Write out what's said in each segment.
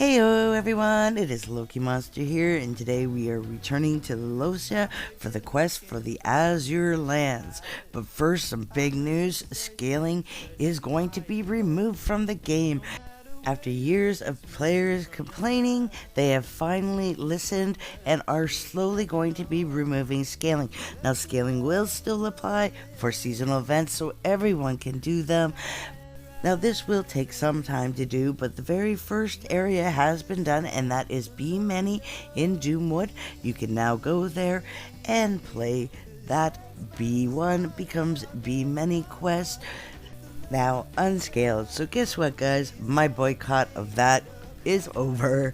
Heyo everyone, it is Loki Monster here, and today we are returning to Losia for the quest for the Azure Lance. But first, some big news: scaling is going to be removed from the game. After years of players complaining, they have finally listened and are slowly going to be removing scaling. Now, scaling will still apply for seasonal events, so everyone can do them. Now, this will take some time to do, but the very first area has been done, and that is Bmany in Doomwood. You can now go there and play that. B1 becomes Bmany quest, now unscaled. So guess what, guys? My boycott of that is over.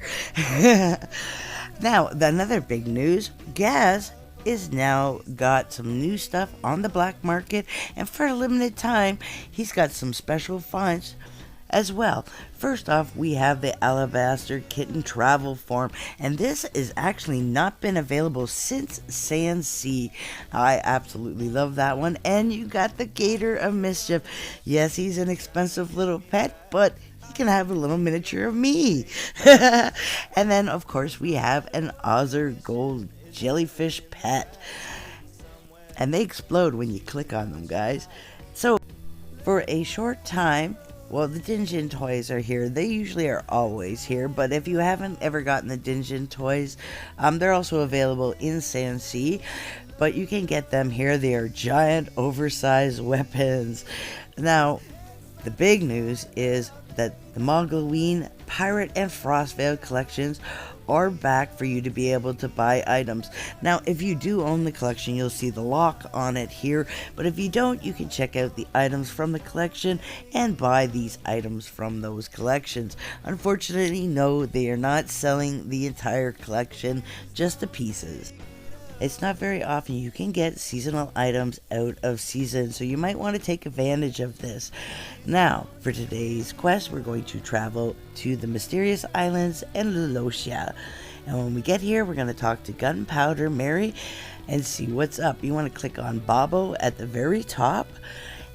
Now, another big news: Gaz is now got some new stuff on the black market, and for a limited time he's got some special finds as well. First off, we have the Alabaster Kitten travel form, and this has actually not been available since Sand Sea. I absolutely love that one. And you got the Gator of Mischief. Yes, he's an expensive little pet, but he can have a little miniature of me. And then of course we have an Azurecrest jellyfish pet, and they explode when you click on them, guys. So for a short time, well, the Dingeon toys are here. They usually are always here, but if you haven't ever gotten the Dingeon toys, they're also available in Sand Sea, but you can get them here. They are giant oversized weapons. Now, the big news is that the Mongolween, Pirate, and Frostvale collections are back for you to be able to buy items. Now, if you do own the collection, you'll see the lock on it here, but if you don't, you can check out the items from the collection and buy these items from those collections. Unfortunately, no, they are not selling the entire collection, just the pieces. It's not very often you can get seasonal items out of season, so you might want to take advantage of this. Now, for today's quest, we're going to travel to the Mysterious Islands and Lulosia. And when we get here, we're going to talk to Gunpowder Mary and see what's up. You want to click on Bobo at the very top,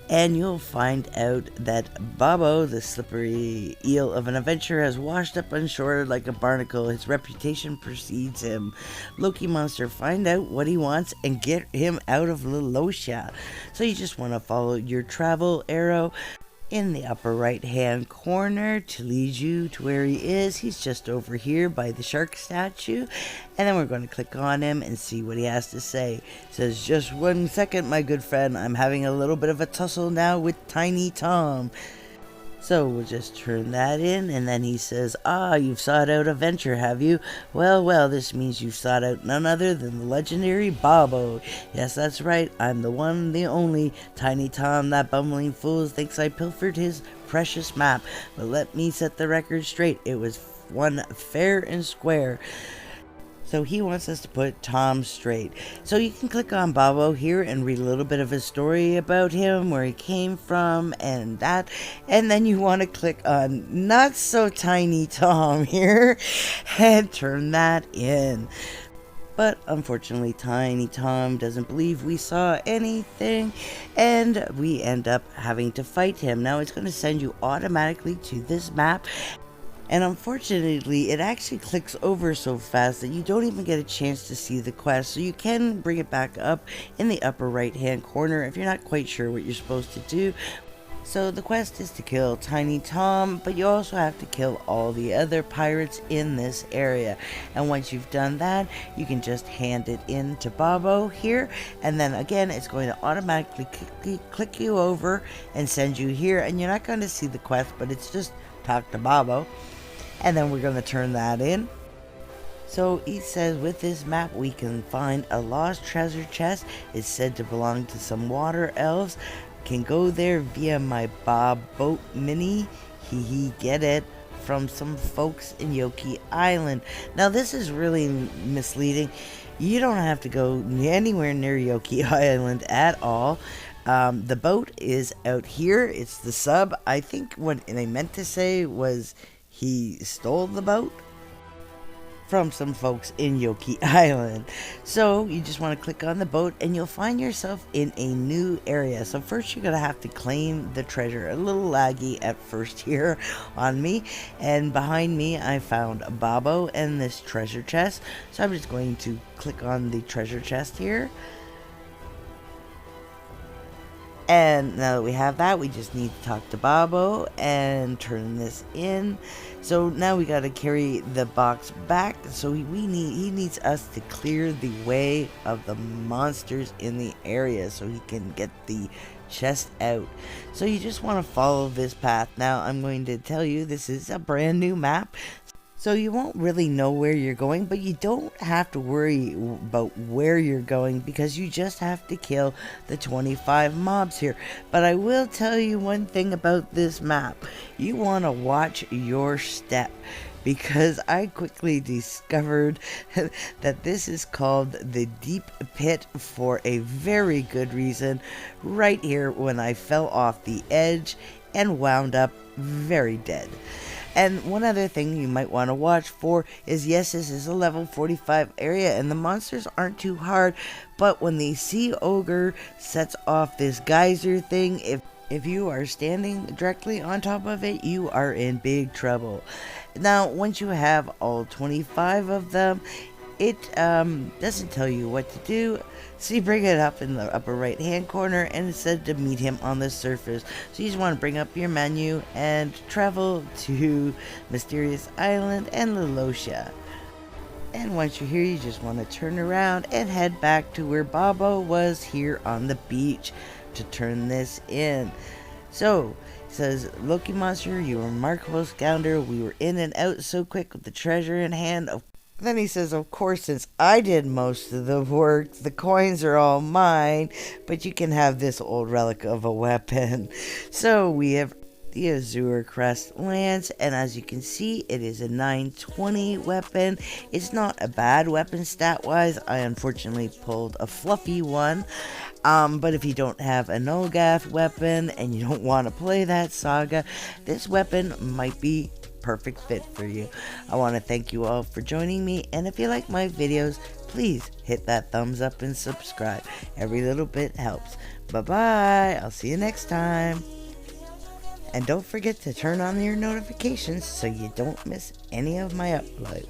and you'll find out that Bobo, the slippery eel of an adventurer, has washed up on shore like a barnacle. His reputation precedes him. Loki Monster, find out what he wants and get him out of Lulosia. So you just want to follow your travel arrow in the upper right hand corner to lead you to where he is. He's just over here by the shark statue, and then we're going to click on him and see what he has to say. It says, "Just 1 second, my good friend. I'm having a little bit of a tussle now with Tiny Tom." So we'll just turn that in, and then he says, "You've sought out a venture, have you? Well, well, this means you've sought out none other than the legendary Bobo. Yes, that's right, I'm the one, the only. Tiny Tom, that bumbling fool, thinks I pilfered his precious map. But let me set the record straight, it was one fair and square." So he wants us to put Tom straight. So you can click on Bobo here and read a little bit of his story about him, where he came from, and that. And then you want to click on Not So Tiny Tom here and turn that in. But unfortunately, Tiny Tom doesn't believe we saw anything, and we end up having to fight him. Now it's going to send you automatically to this map. And unfortunately, it actually clicks over so fast that you don't even get a chance to see the quest. So you can bring it back up in the upper right hand corner if you're not quite sure what you're supposed to do. So the quest is to kill Tiny Tom, but you also have to kill all the other pirates in this area. And once you've done that, you can just hand it in to Bobo here, and then again it's going to automatically click you over and send you here. And you're not going to see the quest, but it's just talk to Bobo. And then we're going to turn that in. So it says, with this map we can find a lost treasure chest. It's said to belong to some water elves. Can go there via my boat mini. He get it from some folks in Yoki Island. Now this is really misleading. You don't have to go anywhere near Yoki Island at all. The boat is out here. It's the sub. I think what they meant to say was he stole the boat from some folks in Yoki Island. So you just want to click on the boat and you'll find yourself in a new area. So first you're going to have to claim the treasure. A little laggy at first here on me. And behind me I found Babo and this treasure chest. So I'm just going to click on the treasure chest here. And now that we have that, we just need to talk to Babo and turn this in. So now we got to carry the box back. So he needs us to clear the way of the monsters in the area so he can get the chest out. So you just want to follow this path. Now I'm going to tell you this is a brand new map. So you won't really know where you're going, but you don't have to worry about where you're going because you just have to kill the 25 mobs here. But I will tell you one thing about this map. You want to watch your step because I quickly discovered that this is called the Deep Pit for a very good reason. Right here when I fell off the edge and wound up very dead. And one other thing you might want to watch for is, yes, this is a level 45 area and the monsters aren't too hard, but when the sea ogre sets off this geyser thing, if you are standing directly on top of it, you are in big trouble. Now, once you have all 25 of them, it doesn't tell you what to do. So you bring it up in the upper right hand corner and it said to meet him on the surface. So you just want to bring up your menu and travel to Mysterious Island and Lilosha. And once you're here, you just want to turn around and head back to where Babo was here on the beach to turn this in. So it says, Loki Monster, you remarkable scoundrel. We were in and out so quick with the treasure in hand. Then he says, of course, since I did most of the work, the coins are all mine, but you can have this old relic of a weapon. So we have the Azurecrest Lance, and as you can see, it is a 920 weapon. It's not a bad weapon stat-wise. I unfortunately pulled a fluffy one. But if you don't have a Nolgath weapon and you don't want to play that saga, this weapon might be perfect fit for you. I want to thank you all for joining me, and if you like my videos, please hit that thumbs up and subscribe. Every little bit helps. Bye bye. I'll see you next time. And don't forget to turn on your notifications so you don't miss any of my uploads.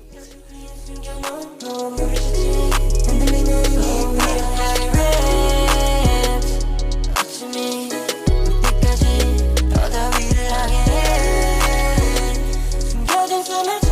So much